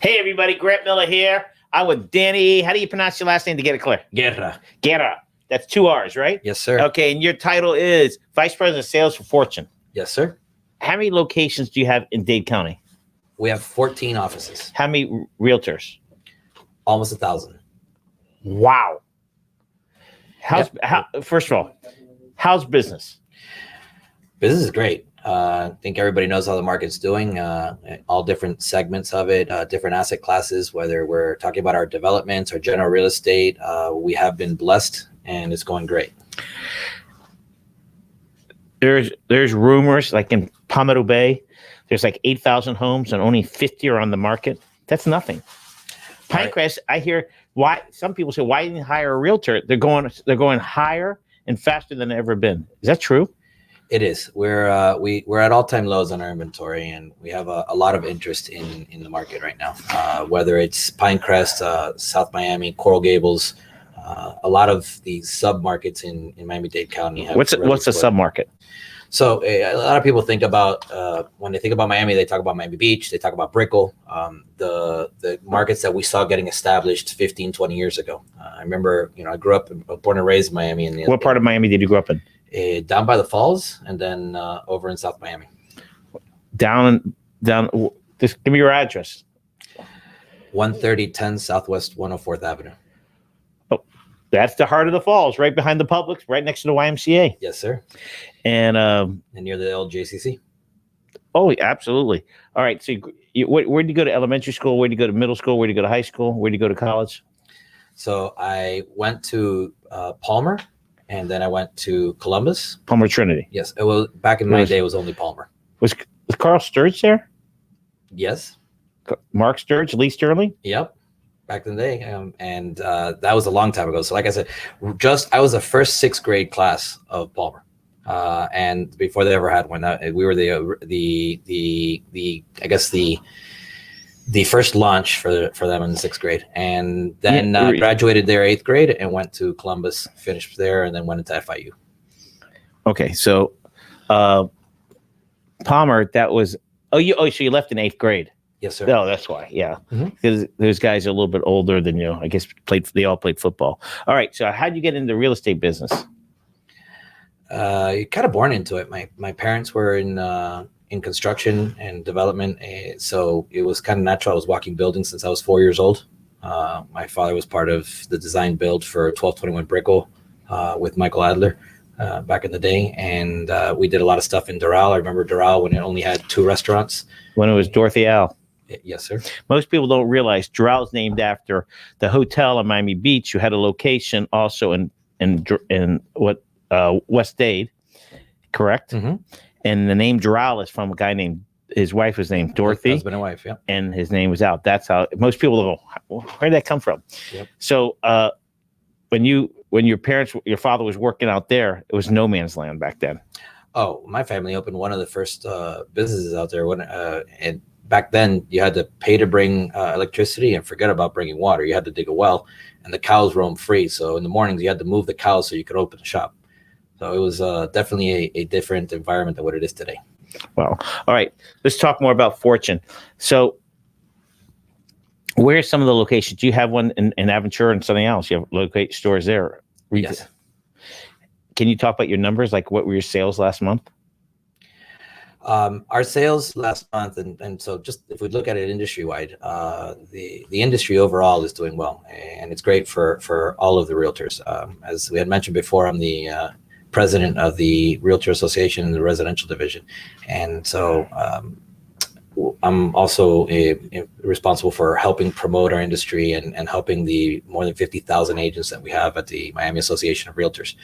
Hey, everybody. Grant Miller here. I'm with Danny. How do you pronounce your last name to get it clear? Guerra. Guerra. That's 2 R's, right? Yes, sir. Okay, and your title is Vice President of Sales for Fortune. Yes, sir. How many locations do you have in Dade County? We have 14 offices. How many realtors? Almost 1,000. Wow. First of all, how's business? Business is great. I think everybody knows how the market's doing. All different segments of it, different asset classes, whether we're talking about our developments or general real estate. We have been blessed and it's going great. There's rumors like in Palmetto Bay, there's like 8,000 homes and only 50 are on the market. That's nothing. Pinecrest, I hear why some people say, why didn't you hire a realtor? They're going higher and faster than they've ever been. Is that true? It is. We're at all-time lows on our inventory, and we have a lot of interest in the market right now. Whether it's Pinecrest, South Miami, Coral Gables, a lot of these sub-markets in Miami-Dade County. What's a sub-market? So a lot of people think about when they think about Miami, they talk about Miami Beach, they talk about Brickell, the markets that we saw getting established 15, 20 years ago. I remember, I grew up, born and raised in Miami. What part of Miami did you grow up in? Down by the falls, and then over in South Miami. Down. Just give me your address. 13010 Southwest 104th Avenue. Oh, that's the heart of the falls, right behind the Publix, right next to the YMCA. Yes, sir. And near the old JCC. Oh, absolutely. All right. So, where did you go to elementary school? Where did you go to middle school? Where did you go to high school? Where did you go to college? So I went to Palmer. And then I went to Columbus. Palmer Trinity. Yes. Well, back in my day, it was only Palmer. Was Carl Sturge there? Yes. Mark Sturge, Lee Sterling? Yep. Back in the day. And that was a long time ago. So like I said, I was the first 6th grade class of Palmer. And before they ever had one, we were the first launch for them in the 6th grade, and then graduated there 8th grade and went to Columbus, finished there, and then went into FIU. Okay, so Palmer, that was so you left in 8th grade. Yes, sir. No, that's why. Yeah, because those guys are a little bit older than you. I guess they all played football. All right, so how'd you get into the real estate business? Kind of born into it. My parents were in construction and development, so it was kind of natural. I was walking buildings since I was 4 years old. My father was part of the design build for 1221 Brickell with Michael Adler back in the day, and we did a lot of stuff in Doral. I remember Doral when it only had 2 restaurants. When it was Dorothy Al. Yes, sir. Most people don't realize Doral is named after the hotel in Miami Beach, who had a location also in West Dade, correct? Mm-hmm. And the name Doral is from a guy his wife was named Dorothy. Husband and wife, yeah. And his name was out. That's how most people go, where did that come from? Yep. So when your father was working out there, it was no man's land back then. Oh, my family opened one of the first businesses out there. And back then you had to pay to bring electricity and forget about bringing water. You had to dig a well, and the cows roamed free. So in the mornings you had to move the cows so you could open the shop. So it was definitely a different environment than what it is today. Well, all right. Let's talk more about Fortune. So where are some of the locations? Do you have one in Aventura and something else? You have locate stores there? Yes. Can you talk about your numbers? Like what were your sales last month? Our sales last month, and so just if we look at it industry-wide, the industry overall is doing well, and it's great for all of the realtors. As we had mentioned before, I'm the president of the Realtor Association in the residential division. And so I'm also responsible for helping promote our industry and helping the more than 50,000 agents that we have at the Miami Association of Realtors.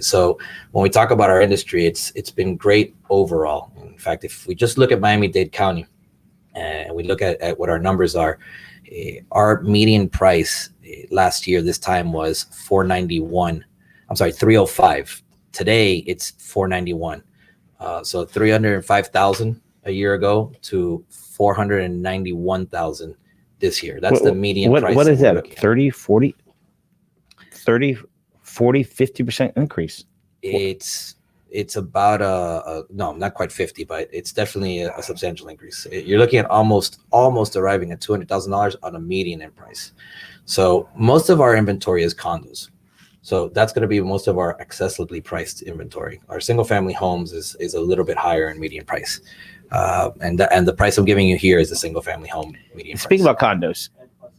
So when we talk about our industry, it's been great overall. In fact, if we just look at Miami-Dade County and we look at what our numbers are, our median price last year, this time was $305. Today it's $491. So 305,000 a year ago to 491,000 this year. That's the median price. What is that? 30, 40, 50% increase? It's It's about no, not quite 50, but it's definitely a substantial increase. You're looking at almost arriving at $200,000 on a median in price. So most of our inventory is condos. So that's going to be most of our accessibly priced inventory. Our single family homes is a little bit higher in median price. And the price I'm giving you here is the single family home median price. Speaking about condos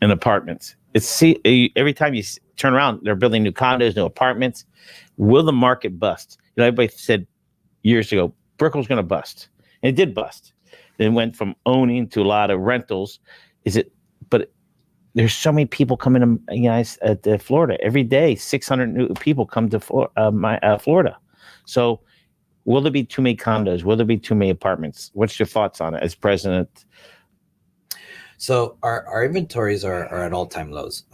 and apartments, every time you turn around, they're building new condos, new apartments. Will the market bust? Everybody said years ago, Brickell's going to bust. And it did bust. It went from owning to a lot of rentals. But there's so many people coming to Florida every day. 600 new people come to Florida. So will there be too many condos? Will there be too many apartments? What's your thoughts on it as president? So our inventories are at all-time lows.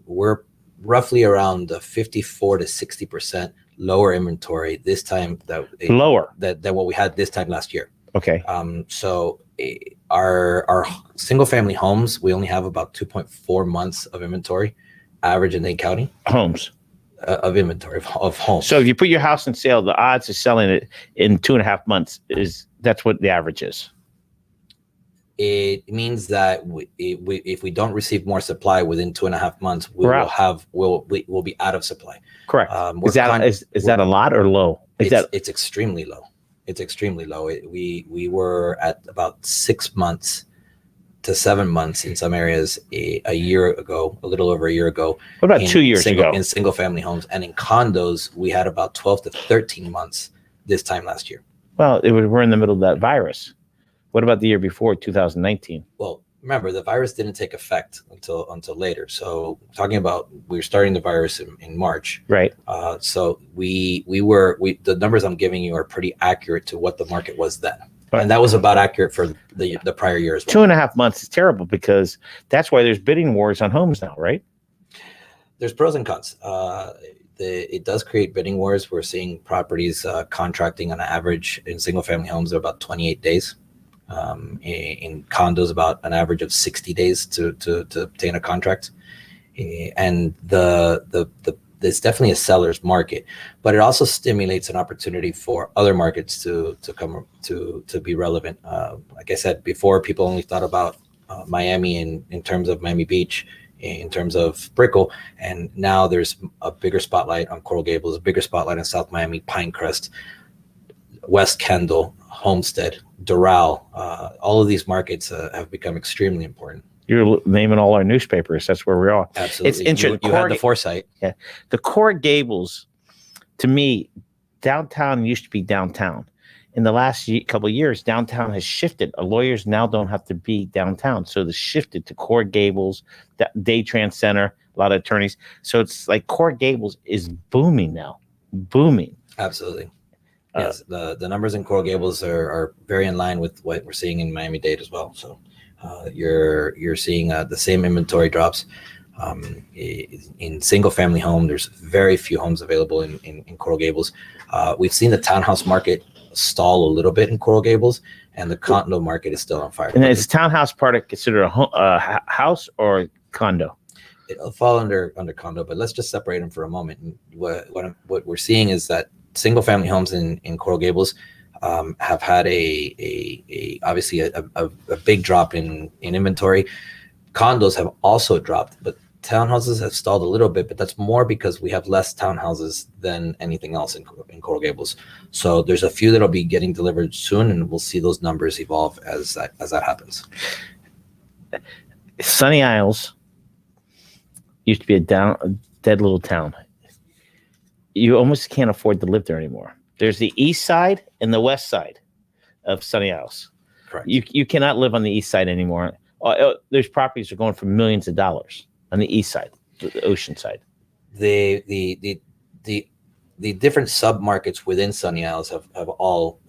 We're roughly around 54 to 60% lower inventory this time than what we had this time last year. Okay. So our single family homes, we only have about 2.4 months of inventory average in Dade County. Homes. Of inventory of homes. So if you put your house on sale, the odds of selling it in 2.5 months that's what the average is. It means that if we don't receive more supply within 2.5 months, we'll be out of supply. Correct. Is that a lot or low? It's extremely low. It's extremely low. We were at about 6 months to 7 months in some areas a year ago, a little over a year ago. What about 2 years ago? In single family homes, and in condos, we had about 12 to 13 months this time last year. Well, we're in the middle of that virus. What about the year before, 2019? Well, remember, the virus didn't take effect until later. So talking about, we were starting the virus in March. Right. So the numbers I'm giving you are pretty accurate to what the market was then. And that was about accurate for the prior year as well. 2.5 months is terrible because that's why there's bidding wars on homes now, right? There's pros and cons. It does create bidding wars. We're seeing properties contracting on average in single family homes are about 28 days. In condos, about an average of 60 days to obtain a contract. And it's definitely a seller's market, but it also stimulates an opportunity for other markets to come to be relevant. Like I said before, people only thought about Miami in terms of Miami Beach, in terms of Brickell, and now there's a bigger spotlight on Coral Gables, a bigger spotlight on South Miami, Pinecrest, West Kendall, Homestead, Doral. All of these markets have become extremely important. You're naming all our newspapers. That's where we are. Absolutely. It's interesting. You had the foresight. Yeah. The Coral Gables, to me, downtown used to be downtown. In the last couple of years, downtown has shifted. Lawyers now don't have to be downtown. So they shifted to Coral Gables, Day Trans Center, a lot of attorneys. So it's like Coral Gables is booming now. Booming. Absolutely. Yes, the numbers in Coral Gables are very in line with what we're seeing in Miami-Dade as well. So you're seeing the same inventory drops. In single family home, there's very few homes available in Coral Gables. We've seen the townhouse market stall a little bit in Coral Gables, and the condo market is still on fire. And is townhouse part considered a house or condo? It'll fall under condo, but let's just separate them for a moment. And what we're seeing is that single family homes in Coral Gables have had obviously a big drop in inventory. Condos have also dropped, but townhouses have stalled a little bit, but that's more because we have less townhouses than anything else in Coral Gables. So there's a few that'll be getting delivered soon, and we'll see those numbers evolve as that happens. Sunny Isles used to be a dead little town. You almost can't afford to live there anymore. There's the east side and the west side of Sunny Isles. Correct. You cannot live on the east side anymore. There's properties that are going for millions of dollars on the east side, the ocean side. The different sub-markets within Sunny Isles have all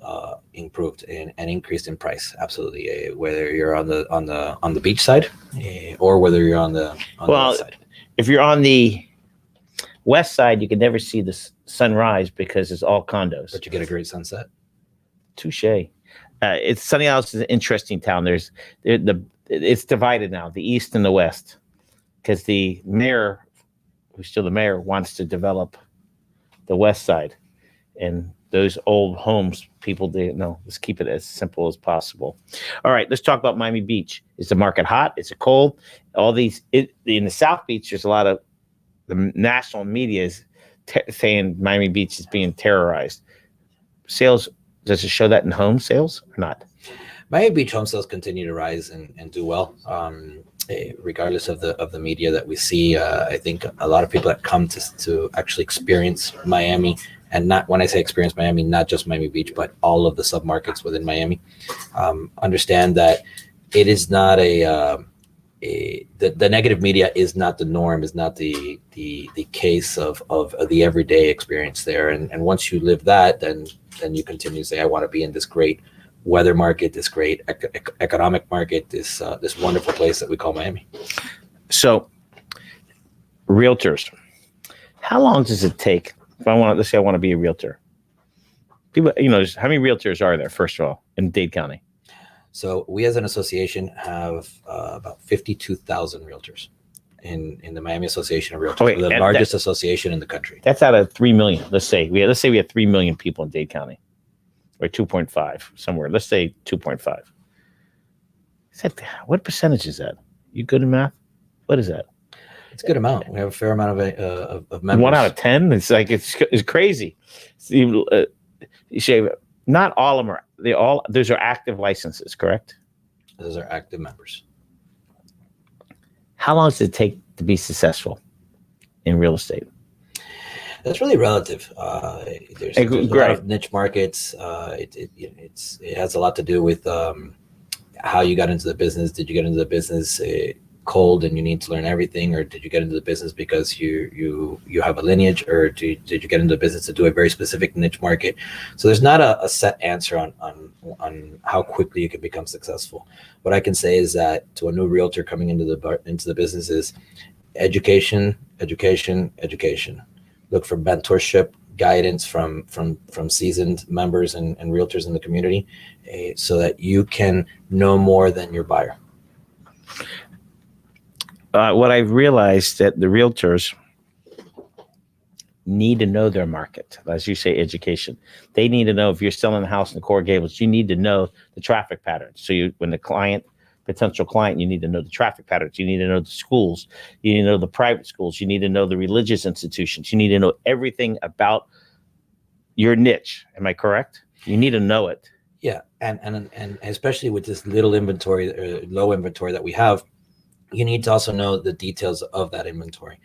improved and increased in price. Absolutely, whether you're on the beach side or whether you're on the west side. If you're on the west side, you can never see the sunrise because it's all condos. But you get a great sunset. Touche. It's Sunny Isles is an interesting town. It's divided now, the east and the west, because the mayor, who's still the mayor, wants to develop the west side, and those old homes, people didn't know. Let's keep it as simple as possible. All right, let's talk about Miami Beach. Is the market hot? Is it cold? All these in the South Beach, there's a lot of the national media is saying Miami Beach is being terrorized. Sales, does it show that in home sales or not? Miami Beach home sales continue to rise and do well, regardless of the media that we see. I think a lot of people that come to actually experience Miami, and not, when I say experience Miami, not just Miami Beach, but all of the submarkets within Miami, understand that it is not the negative media is not the norm, is not the case of the everyday experience there. And once you live that, then you continue to say, I want to be in this great weather market, this great economic market, this wonderful place that we call Miami. So, realtors, how long does it take? If let's say I want to be a realtor. People, how many realtors are there, first of all, in Dade County? So we as an association have about 52,000 realtors in the Miami Association of Realtors, the largest association in the country. That's out of 3 million. Let's say we have 3 million people in Dade County, or 2.5 somewhere. Let's say 2.5. What percentage is that? You good in math? What is that? It's a good amount. We have a fair amount of members. 1 out of 10. It's like it's crazy. You say not all of them are. Those are active licenses, correct? Those are active members. How long does it take to be successful in real estate? That's really relative. There's a lot of niche markets. It has a lot to do with how you got into the business. Did you get into the business cold and you need to learn everything, or did you get into the business because you have a lineage, or did you get into the business to do a very specific niche market? So there's not a set answer on how quickly you can become successful. What I can say is that to a new realtor coming into the business is education. Look for mentorship, guidance from seasoned members and realtors in the community, so that you can know more than your buyer. What I've realized that the realtors need to know their market. As you say, education. They need to know, if you're selling a house in the Coral Gables, you need to know the traffic patterns. So when the potential client, you need to know the traffic patterns. You need to know the schools. You need to know the private schools. You need to know the religious institutions. You need to know everything about your niche. Am I correct? You need to know it. Yeah, and especially with this little inventory, or low inventory that we have, you need to also know the details of that inventory.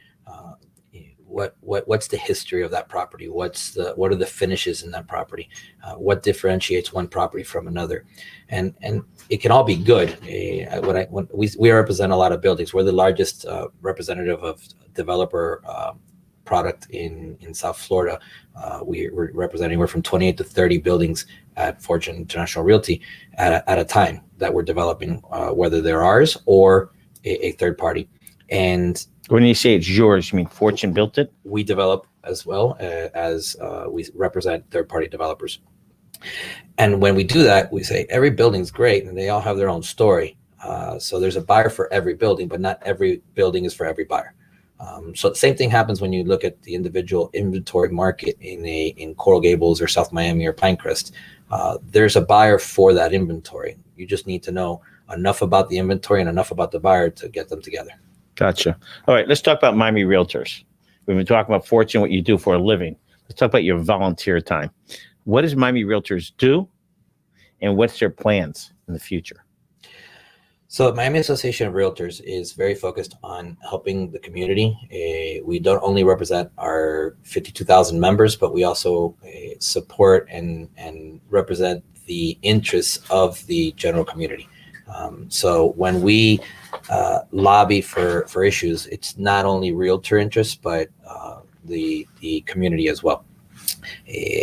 What's the history of that property? What are the finishes in that property? What differentiates one property from another? And it can all be good. We represent a lot of buildings. We're the largest representative of developer product in South Florida. We're representing anywhere from 28 to 30 buildings at Fortune International Realty at a time that we're developing, whether they're ours or a third party. And when you say it's yours, you mean Fortune built it? We develop as well as we represent third party developers. And when we do that, we say every building's great and they all have their own story. So there's a buyer for every building, but not every building is for every buyer. So the same thing happens when you look at the individual inventory market in Coral Gables or South Miami or Pinecrest. There's a buyer for that inventory. You just need to know enough about the inventory and enough about the buyer to get them together. Gotcha. All right, let's talk about Miami Realtors. We've been talking about Fortune, what you do for a living. Let's talk about your volunteer time. What does Miami Realtors do, and what's their plans in the future? So Miami Association of Realtors is very focused on helping the community. We don't only represent our 52,000 members, but we also support and represent the interests of the general community. So when we lobby for issues, it's not only realtor interests, but the community as well.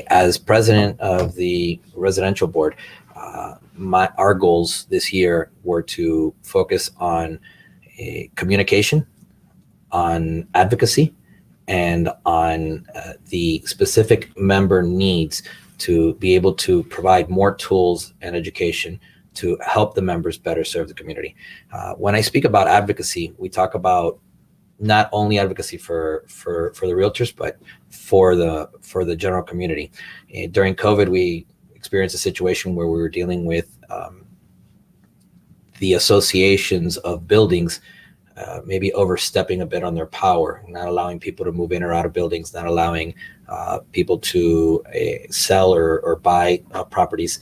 As president of the residential board, our goals this year were to focus on communication, on advocacy, and on the specific member needs to be able to provide more tools and education to help the members better serve the community. When I speak about advocacy, we talk about not only advocacy for the realtors, but for the general community. During COVID, we experienced a situation where we were dealing with the associations of buildings maybe overstepping a bit on their power, not allowing people to move in or out of buildings, not allowing people to sell or buy properties,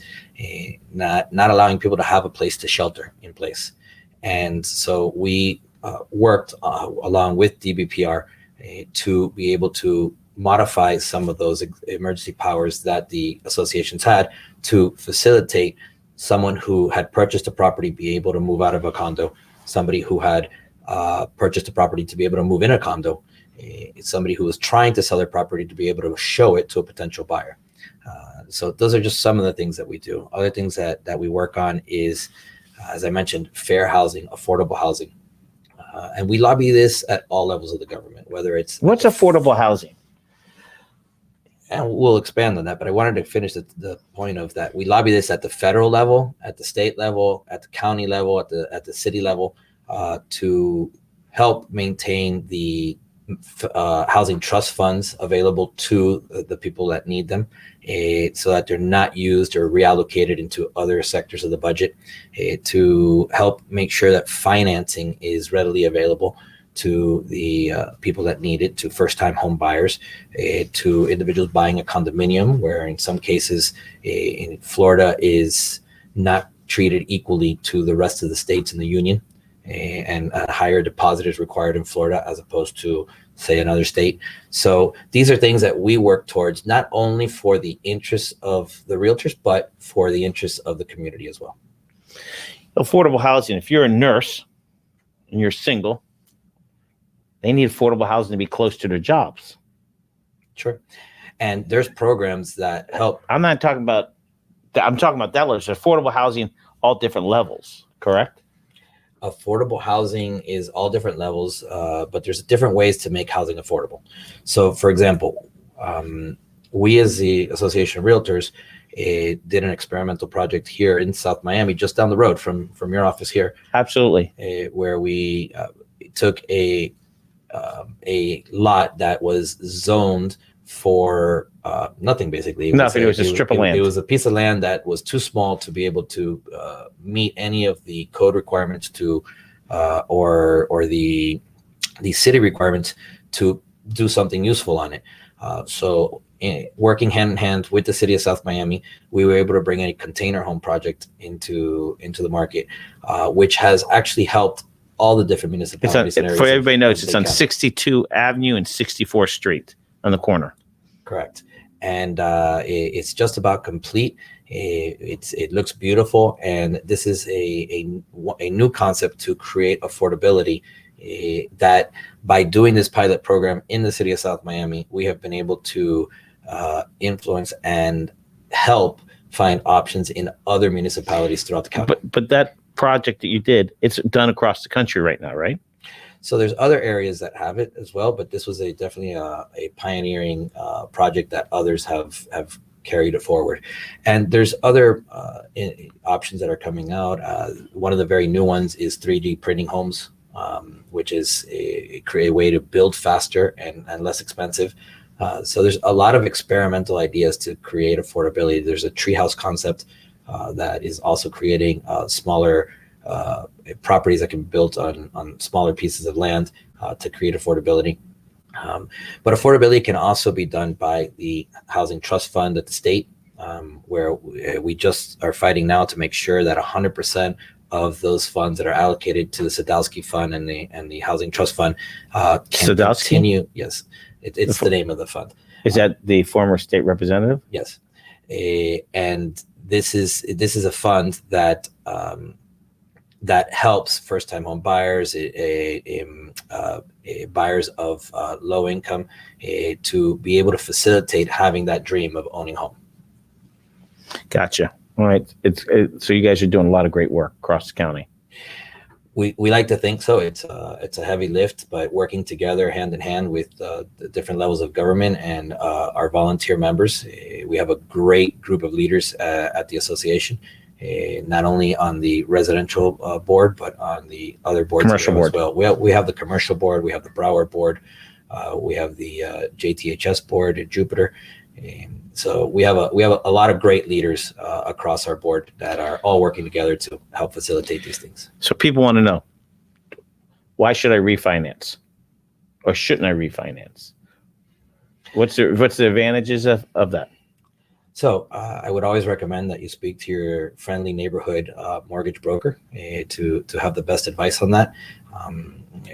not allowing people to have a place to shelter in place. And so we worked along with DBPR to be able to modify some of those emergency powers that the associations had to facilitate someone who had purchased a property be able to move out of a condo, somebody who had purchased a property to be able to move in a condo, somebody who was trying to sell their property to be able to show it to a potential buyer. So those are just some of the things that we do. Other things that we work on is, as I mentioned, fair housing, affordable housing. And we lobby this at all levels of the government, whether it's... What's affordable housing? And we'll expand on that, but I wanted to finish the point of that. We lobby this at the federal level, at the state level, at the county level, at the city level, to help maintain the housing trust funds available to the people that need them, so that they're not used or reallocated into other sectors of the budget, to help make sure that financing is readily available to the people that need it, to first-time home buyers, to individuals buying a condominium, where in some cases in Florida is not treated equally to the rest of the states in the union, and a higher deposit is required in Florida as opposed to, say, another state. So these are things that we work towards, not only for the interests of the realtors, but for the interests of the community as well. Affordable housing. If you're a nurse and you're single, they need affordable housing to be close to their jobs. Sure. And there's programs that help. I'm talking about that levels. Affordable housing, all different levels, correct? Affordable housing is all different levels, but there's different ways to make housing affordable. So, for example, we as the Association of Realtors did an experimental project here in South Miami, just down the road from your office here. Absolutely. Where we took a lot that was zoned for nothing, basically. Nothing. It was a strip of land. It was a piece of land that was too small to be able to meet any of the code requirements to, or the city requirements to do something useful on it. So working hand in hand with the city of South Miami, we were able to bring a container home project into the market, which has actually helped all the different municipalities. For everybody knows, it's on 62 Avenue and 64th Street on the corner. Correct. And it's just about complete. It looks beautiful. And this is a new concept to create affordability, that by doing this pilot program in the city of South Miami, we have been able to influence and help find options in other municipalities throughout the county. But that project that you did, it's done across the country right now, right? So there's other areas that have it as well, but this was definitely a pioneering project that others have carried it forward. And there's other options that are coming out. One of the very new ones is 3D printing homes, which is a way to build faster and less expensive. So there's a lot of experimental ideas to create affordability. There's a treehouse concept that is also creating smaller properties that can be built on smaller pieces of land to create affordability. But affordability can also be done by the Housing Trust Fund at the state, where we just are fighting now to make sure that 100% of those funds that are allocated to the Sadowski Fund and the Housing Trust Fund can continue. Yes, it's the name of the fund. Is that the former state representative? Yes, and this is a fund that that helps first-time home buyers, buyers of low income, to be able to facilitate having that dream of owning a home. Gotcha. All right. So you guys are doing a lot of great work across the county. We like to think so. It's a heavy lift, but working together hand in hand with the different levels of government and our volunteer members, we have a great group of leaders at the association, not only on the residential board, but on the other boards Commercial board as well. We have the commercial board, we have the Broward board, we have the JTHS board at Jupiter. So we have a lot of great leaders across our board that are all working together to help facilitate these things. So people want to know, why should I refinance, or shouldn't I refinance? What's the advantages of that? So I would always recommend that you speak to your friendly neighborhood mortgage broker to have the best advice on that.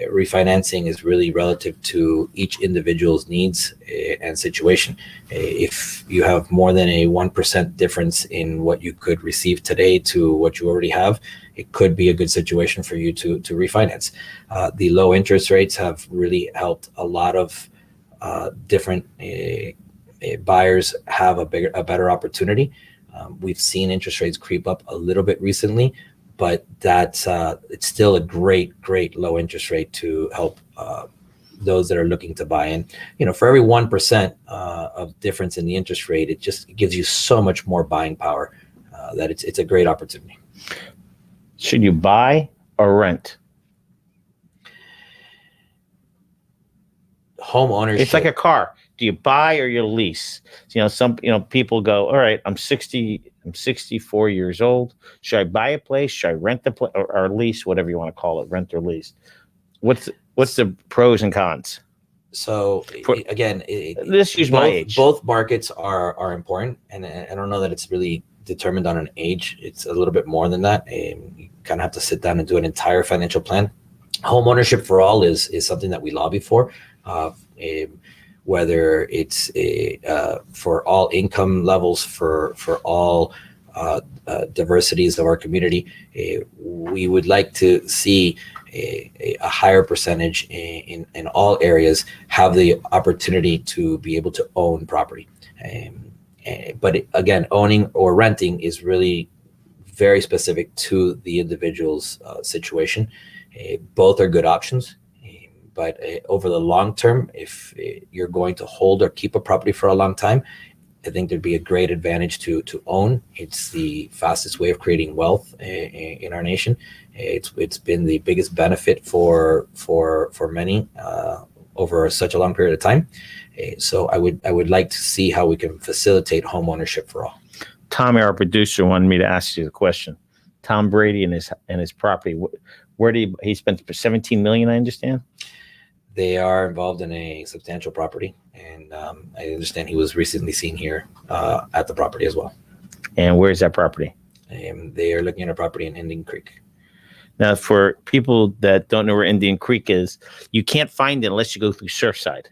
Refinancing is really relative to each individual's needs and situation. If you have more than a 1% difference in what you could receive today to what you already have, it could be a good situation for you to refinance. The low interest rates have really helped a lot of different buyers have a better opportunity. We've seen interest rates creep up a little bit recently, but that's it's still a great low interest rate to help those that are looking to buy in. For every 1% of difference in the interest rate, it just gives you so much more buying power that it's a great opportunity. Should you buy or rent? Home ownership. It's like a car. Do you buy or you lease? Some people go, all right, I'm 64 years old. Should I buy a place? Should I rent the place or lease, whatever you want to call it, rent or lease? What's the pros and cons? So again, let's use my age. Both markets are important, and I don't know that it's really determined on an age. It's a little bit more than that. You kind of have to sit down and do an entire financial plan. Home ownership for all is something that we lobby for. Whether it's for all income levels, for all diversities of our community, we would like to see a higher percentage in all areas have the opportunity to be able to own property. But again, owning or renting is really very specific to the individual's situation. Both are good options. But over the long term, if you're going to hold or keep a property for a long time, I think there'd be a great advantage to own. It's the fastest way of creating wealth in our nation. It's been the biggest benefit for many over such a long period of time. So I would like to see how we can facilitate home ownership for all. Tommy, our producer, wanted me to ask you the question. Tom Brady and his property. Where did he spent $17 million? I understand. They are involved in a substantial property, and I understand he was recently seen here at the property as well. And where is that property? They are looking at a property in Indian Creek. Now, for people that don't know where Indian Creek is, you can't find it unless you go through Surfside.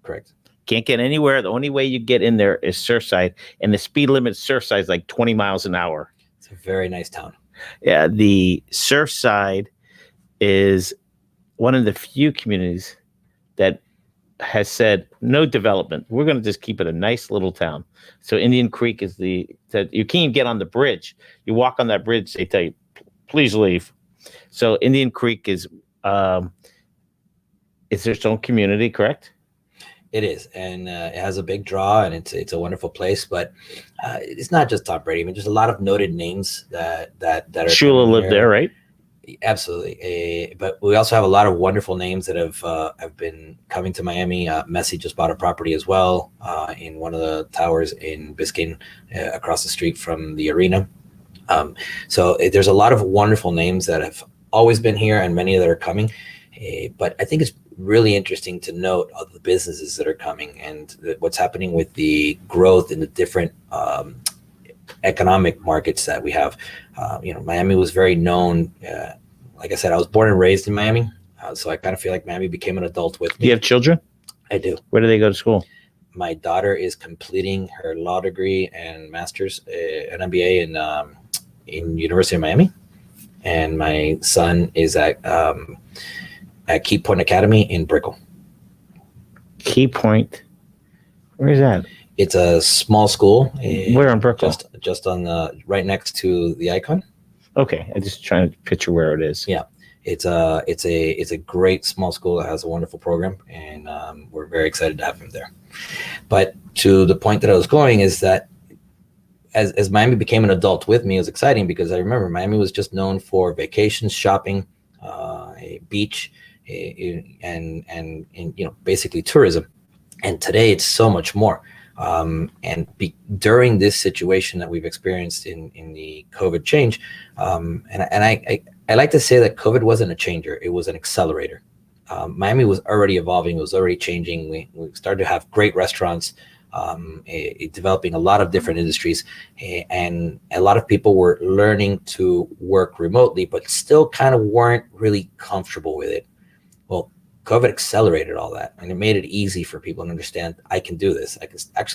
Correct. Can't get anywhere. The only way you get in there is Surfside, and the speed limit at Surfside is like 20 miles an hour. It's a very nice town. Yeah, the Surfside is one of the few communities that has said no development. We're going to just keep it a nice little town. So Indian Creek is that you can't even get on the bridge. You walk on that bridge, they tell you, please leave. So Indian Creek is its own community, correct? It is, and it has a big draw, and it's a wonderful place. But it's not just Tom Brady. I mean, there's a lot of noted names that are. Shula lived there, right? Absolutely, but we also have a lot of wonderful names that have been coming to Miami. Messi just bought a property as well in one of the towers in Biscayne, across the street from the arena. So there's a lot of wonderful names that have always been here, and many that are coming. But I think it's really interesting to note of the businesses that are coming and what's happening with the growth in the different economic markets that we have. Miami was very known. Like I said, I was born and raised in Miami, so I kind of feel like Miami became an adult with me. Do you have children? I do. Where do they go to school? My daughter is completing her law degree and master's, an MBA in University of Miami, and my son is at Key Point Academy in Brickell. Key Point, where is that? It's a small school. Where in Brickell? Just on the right next to the Icon. Okay, I'm just trying to picture where it is. Yeah, it's a great small school that has a wonderful program, and we're very excited to have him there. But to the point that I was going is that as Miami became an adult with me, it was exciting because I remember Miami was just known for vacations, shopping, a beach, and basically tourism. And today it's so much more. During this situation that we've experienced in the COVID change, I like to say that COVID wasn't a changer; it was an accelerator. Miami was already evolving; it was already changing. We started to have great restaurants, developing a lot of different industries, and a lot of people were learning to work remotely, but still kind of weren't really comfortable with it. Well, COVID accelerated all that, and it made it easy for people to understand, I can do this.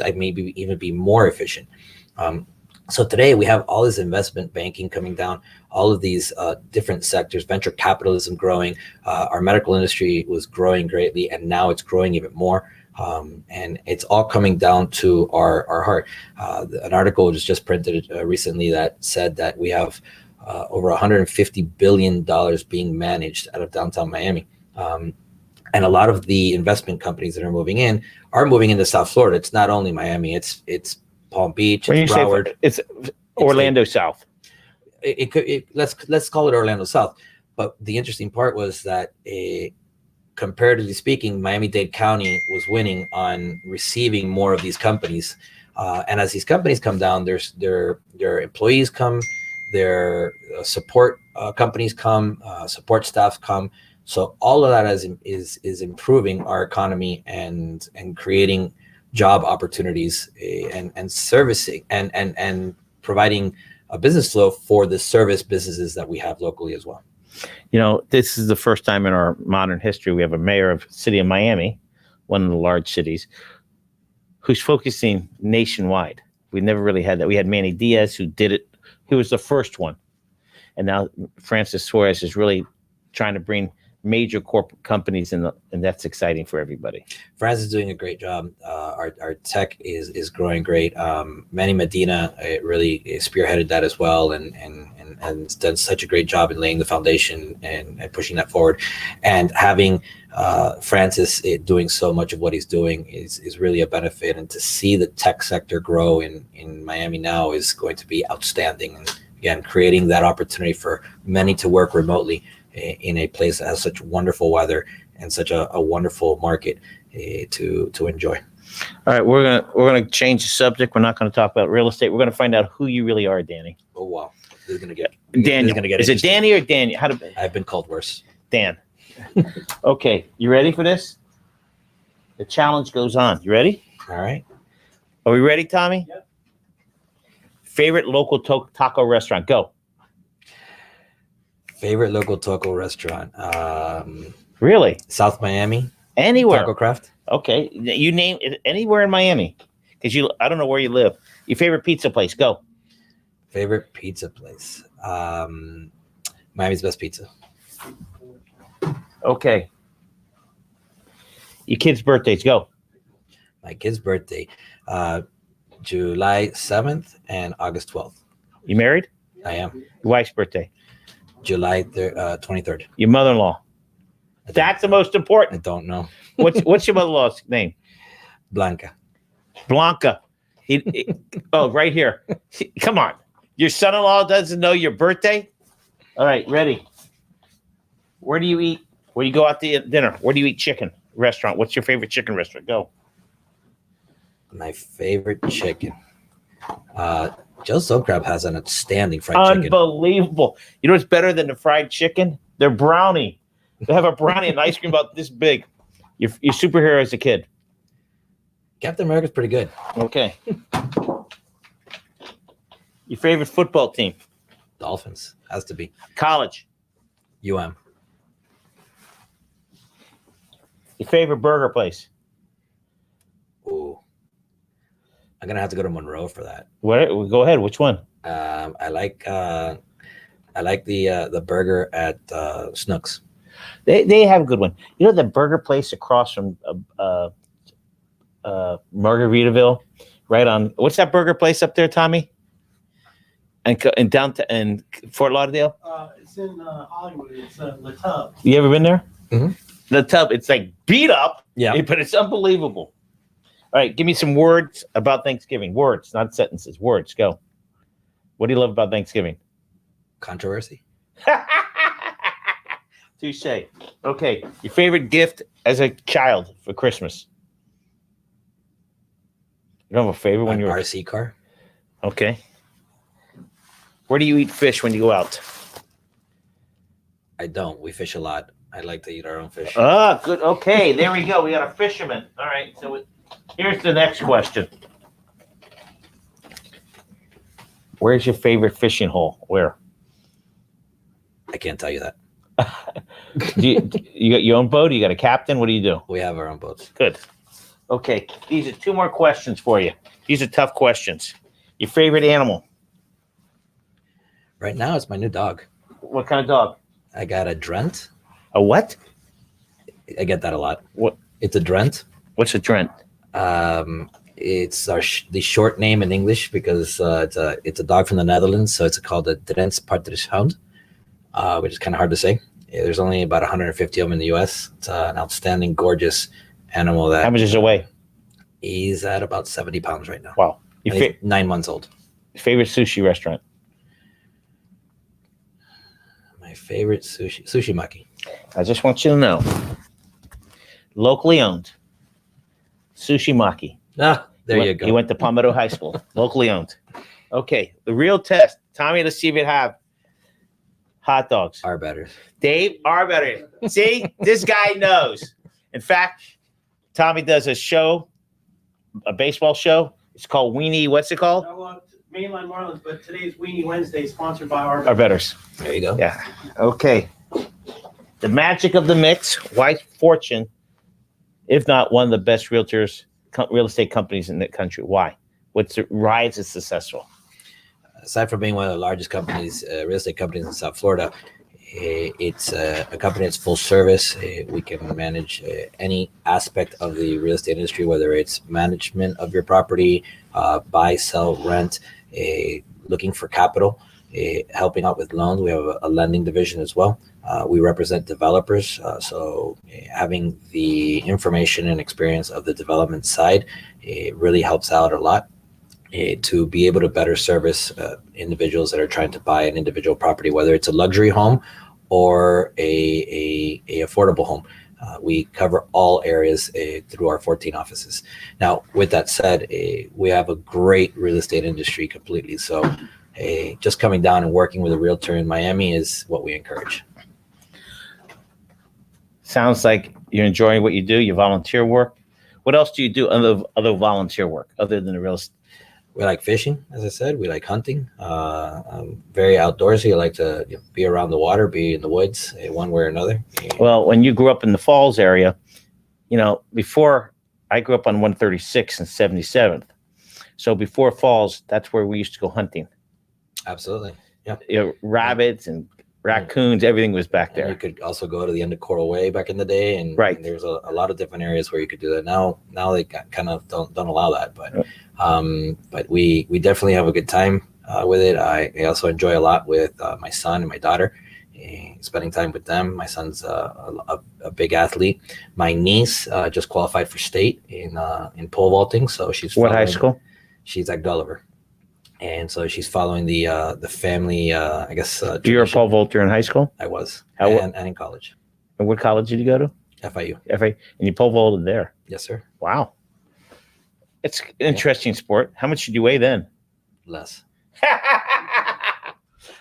I maybe even be more efficient. So today we have all this investment banking coming down, all of these different sectors, venture capitalism growing. Our medical industry was growing greatly, and now it's growing even more. And it's all coming down to our heart. An article was just printed recently that said that we have over $150 billion being managed out of downtown Miami. And a lot of the investment companies that are moving into South Florida. It's not only Miami, it's Palm Beach, it's Broward. It's Orlando South. Let's call it Orlando South. But the interesting part was that comparatively speaking, Miami-Dade County was winning on receiving more of these companies. And as these companies come down, their employees come, their support companies come, support staff come. So all of that is improving our economy and creating job opportunities and servicing and providing a business flow for the service businesses that we have locally as well. This is the first time in our modern history we have a mayor of the city of Miami, one of the large cities, who's focusing nationwide. We never really had that. We had Manny Diaz, who did it. He was the first one. And now Francis Suarez is really trying to bring major corporate companies and that's exciting for everybody. France is doing a great job. Our tech is growing great. Manny Medina really spearheaded that as well, and has done such a great job in laying the foundation and pushing that forward. And having Francis doing so much of what he's doing is really a benefit. And to see the tech sector grow in Miami now is going to be outstanding. And again, creating that opportunity for many to work remotely in a place that has such wonderful weather and such a wonderful market to enjoy. All right, we're gonna change the subject. We're not going to talk about real estate. We're going to find out who you really are, Danny. Oh wow, this is going to get Daniel. Is it Danny or Daniel? I've been called worse. Dan. Okay, you ready for this? The challenge goes on. You ready? All right. Are we ready, Tommy? Yep. Favorite local taco restaurant? Go. Favorite local taco restaurant? Really? South Miami. Anywhere. Taco Craft. Okay, you name it anywhere in Miami, because I don't know where you live. Your favorite pizza place? Go. Favorite pizza place? Miami's Best Pizza. Okay. Your kids' birthdays? Go. My kid's birthday, July 7th and August 12th. You married? I am. Your wife's birthday? July 23rd. Your mother-in-law? That's the most I important. don't know. What's your mother-in-law's name? Blanca. Blanca. Oh, right here. Come on. Your son-in-law doesn't know your birthday? All right, ready. Where do you eat? Where do you go out to dinner? Where do you eat chicken? Restaurant. What's your favorite chicken restaurant? Go. My favorite chicken. Joe's Stone Crab has an outstanding fried chicken. Unbelievable. You know what's better than the fried chicken? Their brownie. They have a brownie and ice cream about this big. Your superhero as a kid. Captain America's pretty good. Okay. Your favorite football team? Dolphins. Has to be. College. UM. Your favorite burger place? Ooh. I'm going to have to go to Monroe for that. Go ahead. Which one? I like the burger at Snooks. They have a good one. You know the burger place across from Margaritaville, right on. What's that burger place up there, Tommy? And downtown in Fort Lauderdale. It's in Hollywood. It's Le Tub. You ever been there? Mm-hmm. The Tub. It's like beat up. Yeah, but it's unbelievable. All right, give me some words about Thanksgiving. Words, not sentences. Words. Go. What do you love about Thanksgiving? Controversy. Touche. Okay, your favorite gift as a child for Christmas? You don't have a favorite when An you're RC car. okay. Where do you eat fish when you go out? I don't. We fish a lot. I like to eat our own fish. Ah, good. Okay, there we go. We got a fisherman. All right. So here's the next question. Where's your favorite fishing hole? Where? I can't tell you that. You got your own boat? Or you got a captain? What do you do? We have our own boats. Good. Okay. These are two more questions for you. These are tough questions. Your favorite animal? Right now, it's my new dog. What kind of dog? I got a Drent. A what? I get that a lot. What? It's a Drent. What's a Trent? It's the short name in English because it's a dog from the Netherlands, so it's called a Transparent Hound, which is kind of hard to say. Yeah, there's only about 150 of them in the U.S. It's an outstanding, gorgeous animal. That How much does it weigh? He's at about 70 pounds right now. Wow. Your And he's 9 months old. favorite sushi restaurant? My favorite sushi maki. I just want you to know. Locally owned. Sushi Maki. Ah, there you go. He went to Palmetto High School. Locally owned. Okay. The real test. Tommy, let's see if you have hot dogs. Are better. Dave Arbetter. See, this guy knows. In fact, Tommy does a show, a baseball show. It's called Weenie. What's it called? Mainline Marlins, but today's Weenie Wednesday, sponsored by our. Arbetters. There you go. Yeah. Okay. The magic of the mix. Why Fortune, if not one of the best real estate companies in the country? Why? Why is it successful? Aside from being one of the largest companies, real estate companies in South Florida, it's a company that's full service. We can manage any aspect of the real estate industry, whether it's management of your property, buy, sell, rent, looking for capital, helping out with loans. We have a lending division as well. We represent developers, so having the information and experience of the development side, it really helps out a lot. To be able to better service individuals that are trying to buy an individual property, whether it's a luxury home or a affordable home. We cover all areas through our 14 offices. Now, with that said, we have a great real estate industry completely. So just coming down and working with a realtor in Miami is what we encourage. Sounds like you're enjoying what you do. You volunteer work. What else do you do other volunteer work other than the real estate? We like fishing, as I said. We like hunting. I'm very outdoorsy. I like to be around the water, be in the woods, one way or another. Well, when you grew up in the Falls area, before I grew up on 136 and 77th. So before Falls, that's where we used to go hunting. Absolutely. Yeah. Rabbits and raccoons, everything was back there. And you could also go to the end of Coral Way back in the day, and, right. And there's a lot of different areas where you could do that. Now they kind of don't allow that, but we definitely have a good time with it. I also enjoy a lot with my son and my daughter, spending time with them. My son's a big athlete. My niece just qualified for state in pole vaulting, so she's what high school? She's at Gulliver. And so she's following the family, I guess. You're a pole vaulter in high school? I was. And in college. And what college did you go to? FIU. FIU. And you pole vaulted there? Yes, sir. Wow. It's an interesting sport. How much did you weigh then? Less.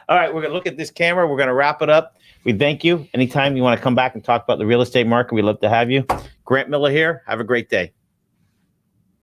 All right, we're going to look at this camera. We're going to wrap it up. We thank you. Anytime you want to come back and talk about the real estate market, we'd love to have you. Grant Miller here. Have a great day.